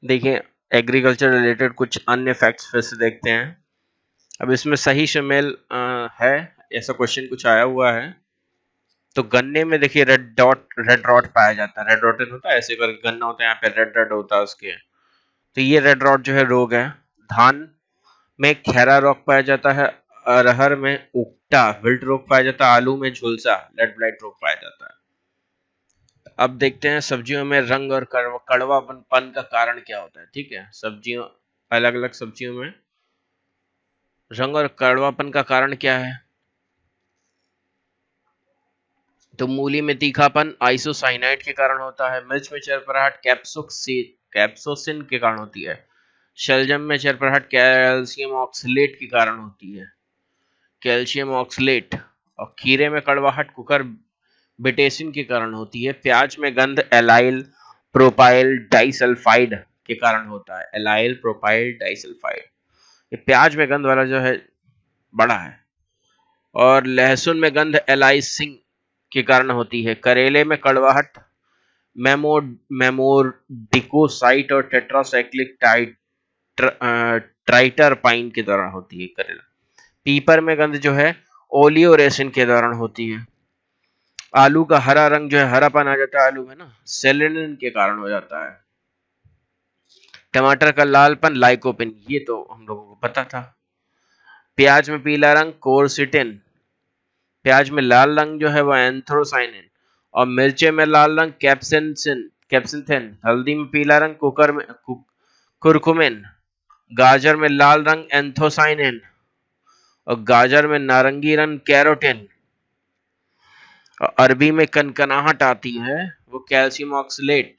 देखिए agriculture related कुछ अन्य फैक्ट्स फिर से देखते हैं। अब इसमें सही शामिल है, ऐसा क्वेश्चन कुछ आया हुआ है। तो गन्ने में देखिए रेड रॉट पाया जाता है। रेड रॉट होता है, ऐसे करके गन्ना होता है, यहाँ पे रेड रेड होता है उसके। तो ये रेड रॉट जो है रोग है। धान में खैरा रोग पाया जाता है। अरहर में उक्टा विल्ट रोग पाया जाता है। आलू में झुलसा लेड ब्लाइट रोग पाया जाता है। अब देखते हैं सब्जियों में रंग और कड़वापन का कारण क्या होता है। ठीक है, सब्जियों, अलग अलग सब्जियों में रंग और कड़वापन का कारण क्या है। तो मूली में तीखापन आइसोसाइनाइड के कारण होता है। मिर्च में चरपराहट कैप्सोसिन के कारण होती है। शलजम में चरपराहट कैल्शियम ऑक्सलेट के कारण होती है, कैल्शियम ऑक्सलेट। और खीरे में कड़वाहट कुकर बिटेसिन के कारण होती है। प्याज में गंध एलाइल प्रोपाइल डाइसल्फाइड के कारण होता है। एलाइल प्रोपाइल डाइसल्फाइड, ये प्याज में गंध वाला जो है बड़ा है। और लहसुन में गंध एलाइसिंग के कारण होती है। करेले में कड़वाहट मेमोडिकोसाइट और टेट्रासाइक्लिक ट्राइटरपाइन के दौरान होती है। करेला पीपर में गंध जो है ओलियोरेसिन के दौरान होती है। आलू का हरा रंग जो है, हरापन आ जाता है आलू में ना, सेलेनिन के कारण हो जाता है। टमाटर का लालपन लाइकोपिन, ये तो हम लोगों को पता था। प्याज में पीला रंग कोर्सिटिन। प्याज में लाल रंग जो है वो एंथ्रोसाइनिन। और मिर्चे में लाल रंग कैप्सिथिन। हल्दी में पीला रंग कुरकुमिन। गाजर में लाल रंग एंथोसाइनिन। और गाजर में नारंगी रंग कैरोटिन। और अरबी में कनकनाहट आती है, वो कैल्शियम ऑक्सलेट।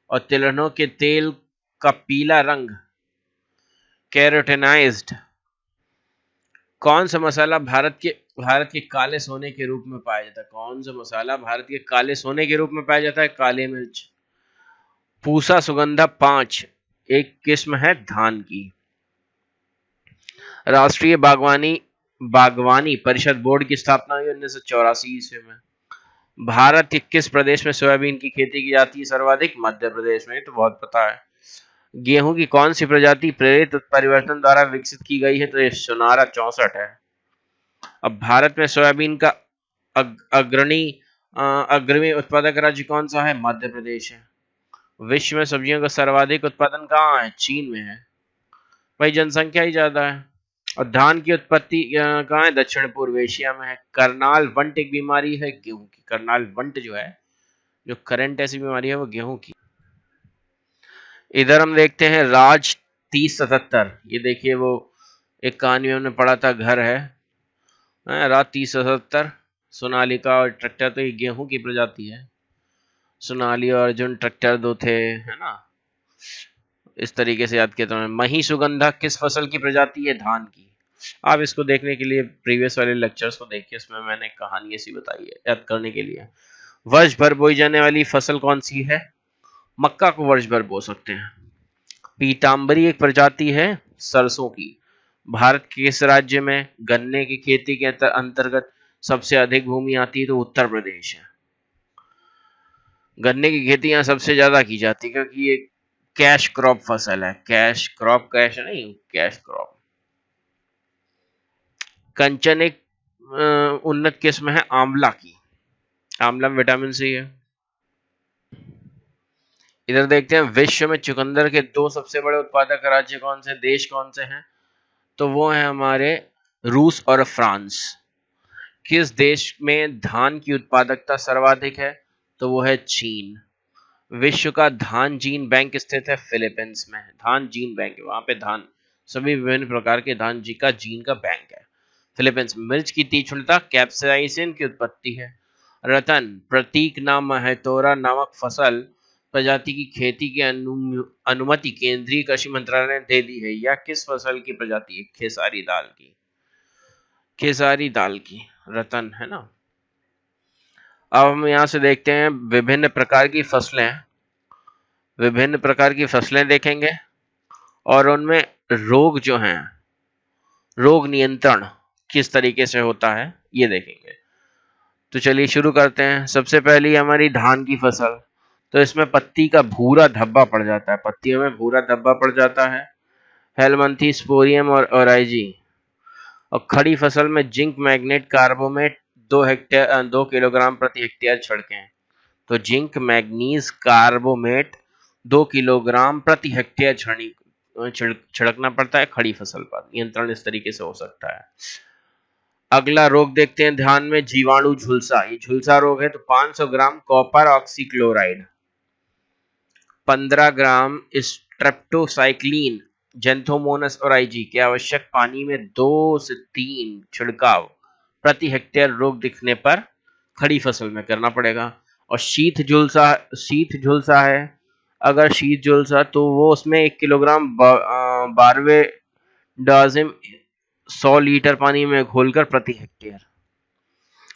और तिलहनों के तेल का पीला रंग कैरोटिनाइज्ड। कौन सा मसाला भारत के काले सोने के रूप में पाया जाता है। कौन सा मसाला भारत के काले सोने के रूप में पाया जाता है। काली मिर्च। पूसा सुगंधा 5 एक किस्म है धान की। राष्ट्रीय बागवानी परिषद बोर्ड की स्थापना हुई 1984 ईस्वी में। भारत के किस प्रदेश में सोयाबीन की खेती की जाती है सर्वाधिक। मध्य प्रदेश में, तो बहुत पता है। गेहूं की कौन सी प्रजाति प्रेरित परिवर्तन द्वारा विकसित की गई है। तो ये सुनारा 64 है। अब भारत में सोयाबीन का अग्रणी उत्पादक राज्य कौन सा है। मध्य प्रदेश है। विश्व में सब्जियों का सर्वाधिक उत्पादन कहाँ है। चीन में है, भाई जनसंख्या ही ज्यादा है। और धान की उत्पत्ति कहाँ है। दक्षिण पूर्व एशिया में है। करनाल वंट एक बीमारी है गेहूं की। करनाल वंट जो है, जो करंट ऐसी बीमारी है, वो गेहूं की। इधर हम देखते हैं राज 3077। ये देखिए वो एक कहानी में हमने पढ़ा था, घर है राज 3077। सोनालिका और ट्रैक्टर, तो ये गेहूं की प्रजाति है। सोनाली और अर्जुन ट्रैक्टर दो थे, है ना। इस तरीके से याद किया था। मही सुगंधा किस फसल की प्रजाति है। धान की। आप इसको देखने के लिए प्रीवियस वाले लेक्चर्स को देखिए, इसमें मैंने कहानी ऐसी बताई है याद करने के लिए। वर्ष भर बोई जाने वाली फसल कौन सी है। मक्का को वर्ष भर बो सकते हैं। पीताम्बरी एक प्रजाति है सरसों की। भारत के किस राज्य में गन्ने की खेती के अंतर्गत सबसे अधिक भूमि आती है। तो उत्तर प्रदेश है। गन्ने की खेती यहाँ सबसे ज्यादा की जाती है, क्योंकि ये कैश क्रॉप फसल है। कैश क्रॉप, कैश नहीं, कैश क्रॉप। कंचन एक उन्नत किस्म है आंवला की। आंवला में विटामिन सी है। इधर देखते हैं विश्व में चुकंदर के 2 सबसे बड़े उत्पादक राज्य कौन से, देश कौन से हैं। तो वो है हमारे रूस और फ्रांस। किस देश में धान की उत्पादकता सर्वाधिक है। तो वो है चीन। विश्व का धान जीन बैंक स्थित है फिलीपींस में। धान जीन बैंक है, वहां पे धान, सभी विभिन्न प्रकार के धान जी का जीन का बैंक है फिलीपींस। मिर्च की तीक्ष्णता कैप्साइसिन की उत्पत्ति है। रतन प्रतीक नाम है तोरा नामक फसल प्रजाति की खेती की अनुमति केंद्रीय कृषि मंत्रालय ने दे दी है। यह किस फसल की प्रजाति है। खेसारी दाल की। खेसारी दाल की रतन, है ना। अब हम यहां से देखते हैं विभिन्न प्रकार की फसलें। विभिन्न प्रकार की फसलें देखेंगे और उनमें रोग जो हैं, रोग नियंत्रण किस तरीके से होता है ये देखेंगे। तो चलिए शुरू करते हैं। सबसे पहली हमारी धान की फसल। तो इसमें पत्ती का भूरा धब्बा पड़ जाता है, पत्तियों में भूरा धब्बा पड़ जाता है। हेलमंथी, स्पोरियम और ओराइजी। और खड़ी फसल में जिंक मैग्नेट कार्बोमेट 2 किलोग्राम प्रति हेक्टेयर छिड़कें। तो जिंक मैग्नीज कार्बोमेट 2 किलोग्राम प्रति हेक्टेयर छिड़कना पड़ता है खड़ी फसल पर। नियंत्रण इस तरीके से हो सकता है। अगला रोग देखते हैं ध्यान में, जीवाणु झुलसा। ये झुलसा रोग है तो 500 ग्राम कॉपर ऑक्सीक्लोराइड, 15 ग्राम स्ट्रेप्टोसाइक्लिन जेंथोमोनस ओराइजी के आवश्यक पानी में 2 से 3 छिड़काव प्रति हेक्टेयर रोग दिखने पर खड़ी फसल में करना पड़ेगा। और शीत झुलसा है, अगर शीत झुलसा तो वो उसमें 1 किलोग्राम बारवे डाजिम 100 लीटर पानी में घोलकर प्रति हेक्टेयर।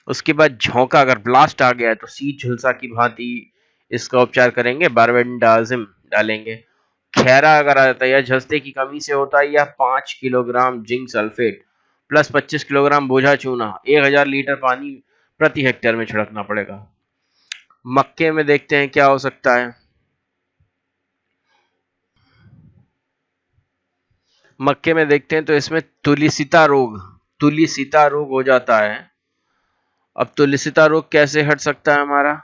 उसके बाद झोंका, अगर ब्लास्ट आ गया है तो शीत झुलसा की भांति इसका उपचार करेंगे, बारबेंडाजिम डालेंगे। खैरा अगर आ जाता है या झस्ते की कमी से होता है, या 5 kilogram zinc sulphate plus 25 kilogram बोझा चूना 1000 लीटर पानी प्रति हेक्टेयर में छिड़कना पड़ेगा। मक्के में देखते हैं क्या हो सकता है। मक्के में देखते हैं तो इसमें तुलिसिता रोग हो जाता है। अब तुलिसिता रोग कैसे हट सकता है हमारा,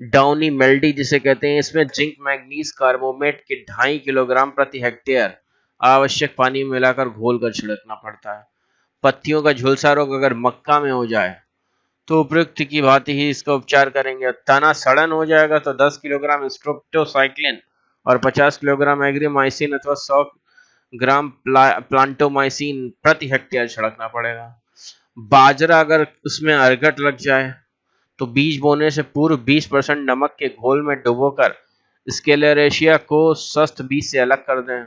डाउनी मेल्डी जिसे कहते हैं, इसमें जिंक मैग्नीज कार्बोमेट के 2.5 किलोग्राम प्रति हेक्टेयर आवश्यक पानी में मिलाकर घोल कर छिड़कना पड़ता है। पत्तियों का झुलसा रोग अगर मक्का में हो जाए तो उपयुक्त की भांति ही इसका उपचार करेंगे। तना सड़न हो जाएगा तो 10 किलोग्राम स्ट्रेप्टोसाइक्लिन और 50 किलोग्राम एग्रीमाइसिन अथवा 100 ग्राम प्लांटोमाइसिन प्रति हेक्टेयर छिड़कना पड़ेगा। बाजरा अगर उसमें अर्गट लग जाए तो बीज बोने से पूर्व 20% नमक के घोल में डुबोकर स्केलेरेशिया को स्वस्थ बीज से अलग कर दें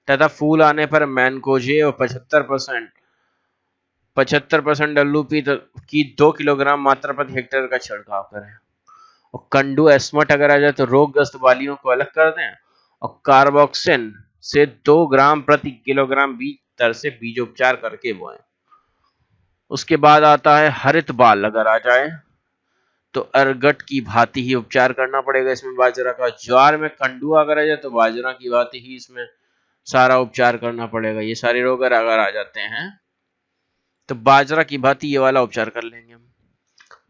तथा फूल आने पर मैनकोजे और 75% डब्ल्यूपी की 2 किलोग्राम मात्रा प्रति हेक्टेयर का छिड़काव करें। और कंडू एस्मट अगर आ जाए तो रोगग्रस्त बालियों को अलग कर दें और कार्बोक्सिन से 2 ग्राम प्रति किलोग्राम बीज दर से बीजोपचार करके बोएं। उसके बाद आता है हरित बाल अगर आ जाए तो अर्गट की भांति ही उपचार करना पड़ेगा इसमें बाजरा का। ज्वार में कंडू अगर आ जाए तो बाजरा की भांति ही इसमें सारा उपचार करना पड़ेगा। ये सारे रोग अगर आ जाते हैं तो बाजरा की भांति ये वाला उपचार कर लेंगे।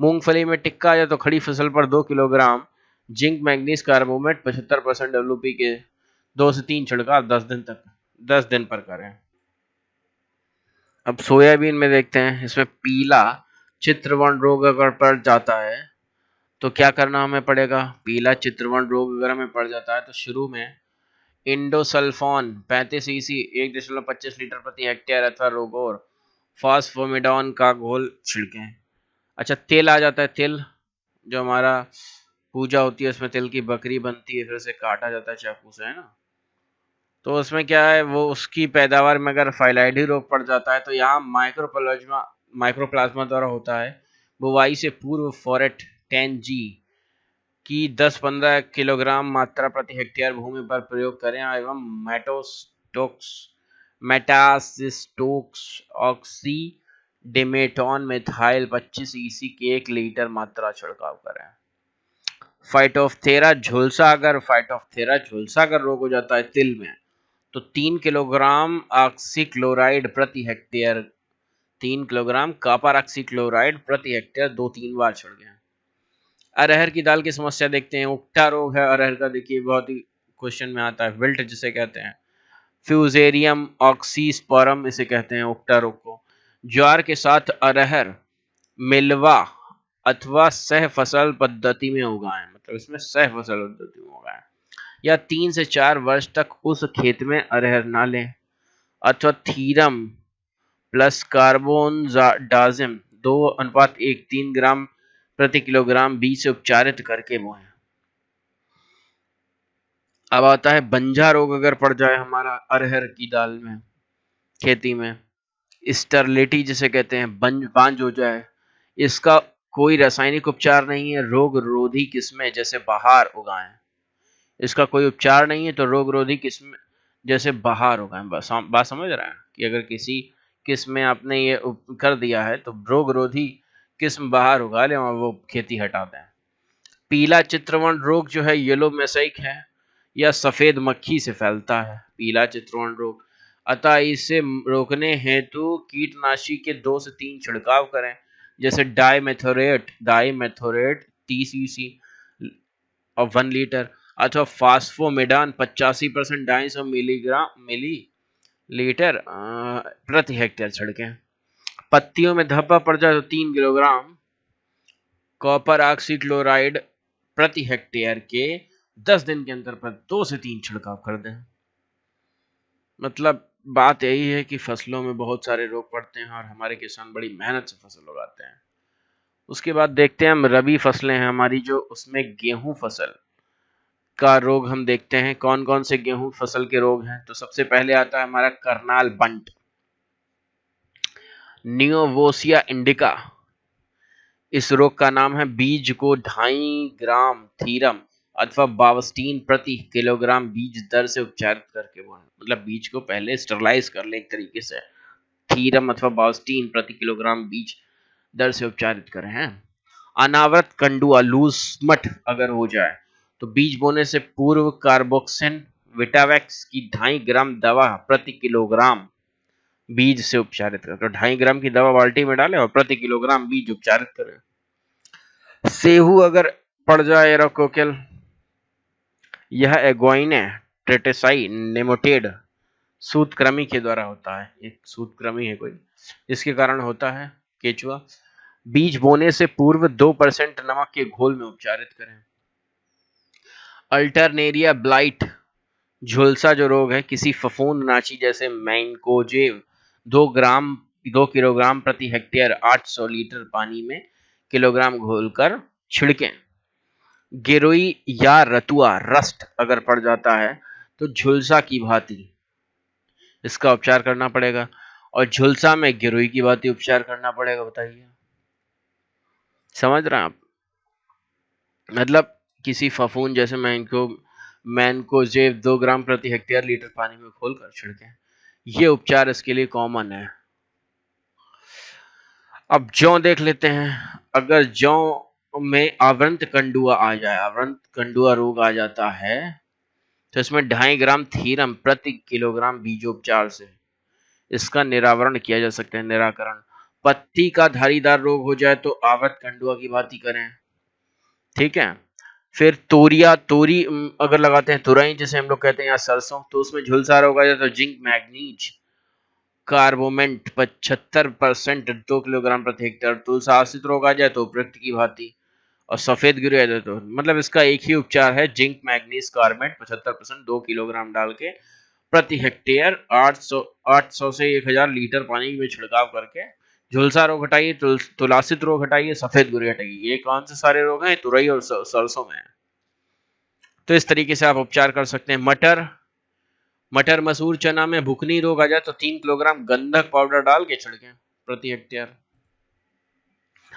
मूंगफली में टिक्का आ जाए तो खड़ी फसल पर 2 किलोग्राम जिंक मैग्नीज कार्बोमेट 75% डब्ल्यूपी के 2 से 3 छिड़काव 10 दिन पर करें। अब सोयाबीन में देखते हैं, इसमें पीला चित्रवर्ण रोग अगर पड़ जाता है तो क्या करना हमें पड़ेगा। पीला चित्रवर्ण रोग अगर हमें पड़ जाता है तो शुरू में इंडोसल्फोन 35 ईसी 1.25 लीटर प्रति हेक्टेयर अथवा रोगोर फॉस्फोमिडॉन का घोल छिड़कें। अच्छा, तिल आ जाता है, तिल जो हमारा पूजा होती है उसमें तिल की बकरी बनती है, फिर उसे काटा जाता है चाकू से, है ना। तो उसमें क्या है, वो उसकी पैदावार में अगर फाइलाइडी रोग पड़ जाता है तो यहाँ माइक्रोप्लाज्मा द्वारा होता है। बुवाई से पूर्व फोरेट 10G की 10-15 किलोग्राम मात्रा प्रति हेक्टेयर भूमि पर प्रयोग करें एवं मेटासिस्टोक्स ऑक्सीडेमेटॉन मिथाइल 25 ईसी के 1 लीटर मात्रा छिड़काव करें। फाइटोप्थेरा झुलसा अगर रोग हो जाता है तिल में तो 3 किलोग्राम ऑक्सीक्लोराइड प्रति हेक्टेयर 3 किलोग्राम कॉपर ऑक्सीक्लोराइड प्रति हेक्टेयर 2-3 बार छिड़कें। अरहर की दाल की समस्या देखते हैं, उक्टा रोग है अरहर का, देखिए बहुत ही क्वेश्चन में आता है, विल्ट जिसे कहते हैं, फ्यूजेरियम ऑक्सीस्पोरम इसे कहते हैं उक्टा रोग को। ज्वार के साथ अरहर मिलवा अथवा सह फसल पद्धति में उगाएं, मतलब इसमें सह फसल पद्धति में उगाएं, या 3 से 4 वर्ष तक उस खेत में अरहर ना लें, अथवा थीरम प्लस कार्बोन डाजिम 2:1 3 ग्राम प्रति किलोग्राम बीज से उपचारित करके बोएं। अब आता है बंजा रोग अगर पड़ जाए हमारा अरहर की दाल में खेती में, स्टरलिटी जिसे कहते हैं, बांझ हो जाए, इसका कोई रासायनिक उपचार नहीं है, रोग रोधी किस्में जैसे बहार उगाएं। इसका कोई उपचार नहीं है तो रोग रोधी किस्में जैसे बहार उगाएं। बात समझ रहे हैं कि अगर किसी किस्म में आपने ये कर दिया है तो रोग रोधी किस्म बहार उगा लें और वो खेती हटा दें। पीला चित्रवण रोग जो है येलो मोज़ेक है, या सफेद मक्खी से फैलता है पीला चित्रवण रोग। अतः इसे रोकने हेतु कीटनाशी के 2 से 3 छिड़काव करें, जैसे डाइमेथोरेट 30 सीसी और 1 लीटर, अथवा फास्फोमेडान 85% 250 मिली लीटर प्रति हेक्टेयर छिड़कें। पत्तियों में धब्बा पड़ जाए तो 3 किलोग्राम कॉपर ऑक्सीक्लोराइड प्रति हेक्टेयर के 10 दिन के अंतर पर 2 से 3 छिड़काव कर दें। मतलब बात यही है कि फसलों में बहुत सारे रोग पड़ते हैं और हमारे किसान बड़ी मेहनत से फसल उगाते हैं। उसके बाद देखते हैं हम रबी फसलें हैं हमारी, जो उसमें गेहूं फसल का रोग हम देखते हैं। कौन कौन से गेहूं फसल के रोग हैं? तो सबसे पहले आता है हमारा करनाल बंट, नियोवोसिया इंडिका। इस रोग का नाम है। बीज को 2.5 ग्राम थीरम अथवा बावस्टीन प्रति किलोग्राम बीज दर से उपचारित करके बोएं। मतलब बीज को पहले स्टरलाइज कर ले एक तरीके से, थीरम अथवा बावस्टीन प्रति किलोग्राम बीज दर से उपचारित करें हैं। अनावृत कंडुआ लूज मठ अगर हो जाए तो बीज बोने से पूर्व कार्बोक्सिन विटावैक्स की 2.5 ग्राम दवा प्रति किलोग्राम बीज से उपचारित करें। तो 2.5 ग्राम की दवा बाल्टी में डालें और प्रति किलोग्राम बीज उपचारित करें। सेहू अगर पड़ जाए एरोकोकेल, यह एग्वाइने ट्रेटेसाई नेमोटेड सूतकृमि के द्वारा होता है। एक सूतकृमि है कोई, इसके कारण होता है केचुआ। बीज बोने से पूर्व 2% नमक के घोल में उपचारित करें। अल्टरनेरिया ब्लाइट झुलसा जो रोग है, किसी फफूंद नाची जैसे मैनकोजेब 2 किलोग्राम प्रति हेक्टेयर 800 लीटर पानी में किलोग्राम घोलकर छिड़कें। गिरोई या रतुआ रस्ट अगर पड़ जाता है तो झुलसा की भांति इसका उपचार करना पड़ेगा, और झुलसा में गिरोई की भांति उपचार करना पड़ेगा। बताइए, समझ रहे हैं आप? मतलब किसी फफूंद जैसे मैनकोजेब 2 ग्राम प्रति हेक्टेयर लीटर पानी में घोलकर छिड़कें। ये उपचार इसके लिए कॉमन है। अब जौ देख लेते हैं। अगर जौ में आवृंत कंडुआ आ जाए, आवृंत कंडुआ रोग आ जाता है, तो इसमें 2.5 ग्राम थीरम प्रति किलोग्राम बीजोपचार से इसका निरावरण किया जा सकता है, निराकरण। पत्ती का धारीदार रोग हो जाए तो आवृत कंडुआ की भांति करें, ठीक है। फिर तोरी अगर लगाते हैं, तुरई जैसे हम लोग कहते हैं या सरसों, तो उसमें झुलसा रोग आ जाए तो जिंक मैग्नीज कार्बोमेंट 75% 2 किलोग्राम प्रति हेक्टेयर। तुलसा आश्रित रोग आ जाए तो उपयुक्त की भांति, और सफेद गिर आ जाए तो, मतलब इसका एक ही उपचार है, जिंक मैग्नीज कार्बोमेट 75% 2 किलोग्राम डाल के प्रति हेक्टेयर 800 से 1000 लीटर पानी में छिड़काव करके झुलसा रोग हटाइए, तुलासित रोग हटाइए, सफेद गुरी हटाइए। ये कौन से सारे रोग हैं? तुरई और सरसों में। तो इस तरीके से आप उपचार कर सकते हैं। मटर मसूर चना में भुखनी रोग आ जाए तो 3 किलोग्राम गंधक पाउडर डाल के छिड़कें प्रति हेक्टेयर।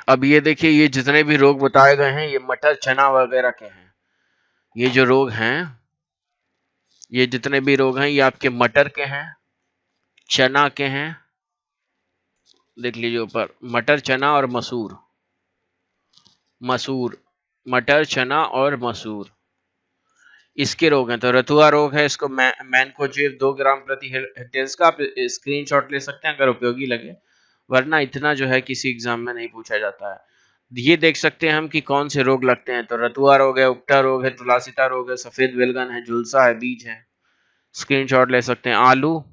अब ये देखिए, ये जितने भी रोग बताए गए हैं ये मटर चना वगैरह के हैं। ये जो रोग हैं, ये जितने भी रोग हैं, ये आपके मटर के हैं, चना के हैं, देख लीजिए ऊपर, मटर चना और मसूर, मटर चना और मसूर, इसके रोग हैं। तो रतुआ रोग है, इसको मैनकोजेब 2 ग्राम प्रति हेक्टेयर का आप स्क्रीनशॉट ले सकते हैं अगर उपयोगी लगे, वरना इतना जो है किसी एग्जाम में नहीं पूछा जाता है। ये देख सकते हैं हम कि कौन से रोग लगते हैं। तो रतुआ रोग है, उपटा रोग है, तुलासिता रोग है, सफेद वेलगन है, झुलसा है, बीज है, स्क्रीनशॉट ले सकते हैं। आलू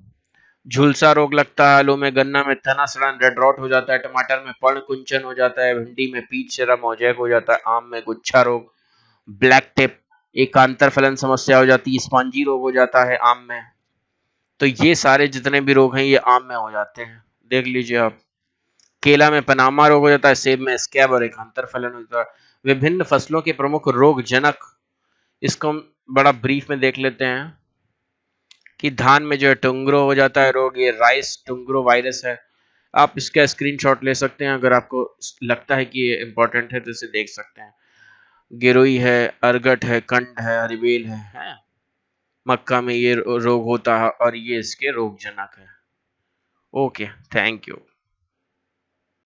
झुलसा रोग लगता है आलू में। गन्ना में तना सड़न रेड रॉट हो जाता है। टमाटर में पर्ण कुंचन हो जाता है। भिंडी में पीच चरम मोजैक हो जाता है। आम में गुच्छा रोग, ब्लैक टिप, एकांतर फलन समस्या हो जाती है। स्पॉन्जी रोग हो जाता है आम में। तो ये सारे जितने भी रोग हैं ये आम में हो जाते हैं, देख लीजिए आप। केला में पनामा रोग हो जाता है। सेब में स्कैब और एकांतर फलन हो जाता है। विभिन्न फसलों के प्रमुख रोग जनक, इसको हम बड़ा ब्रीफ में देख लेते हैं कि धान में जो है टुंगरो हो जाता है रोग, ये राइस टुंगरो वायरस है। आप इसका स्क्रीनशॉट ले सकते हैं अगर आपको लगता है कि ये इंपॉर्टेंट है तो इसे देख सकते हैं। गिरोई है, अर्गट है, कंड है, हरिबेल है। मक्का में ये रोग होता है और ये इसके रोग जनक है। Okay, thank you.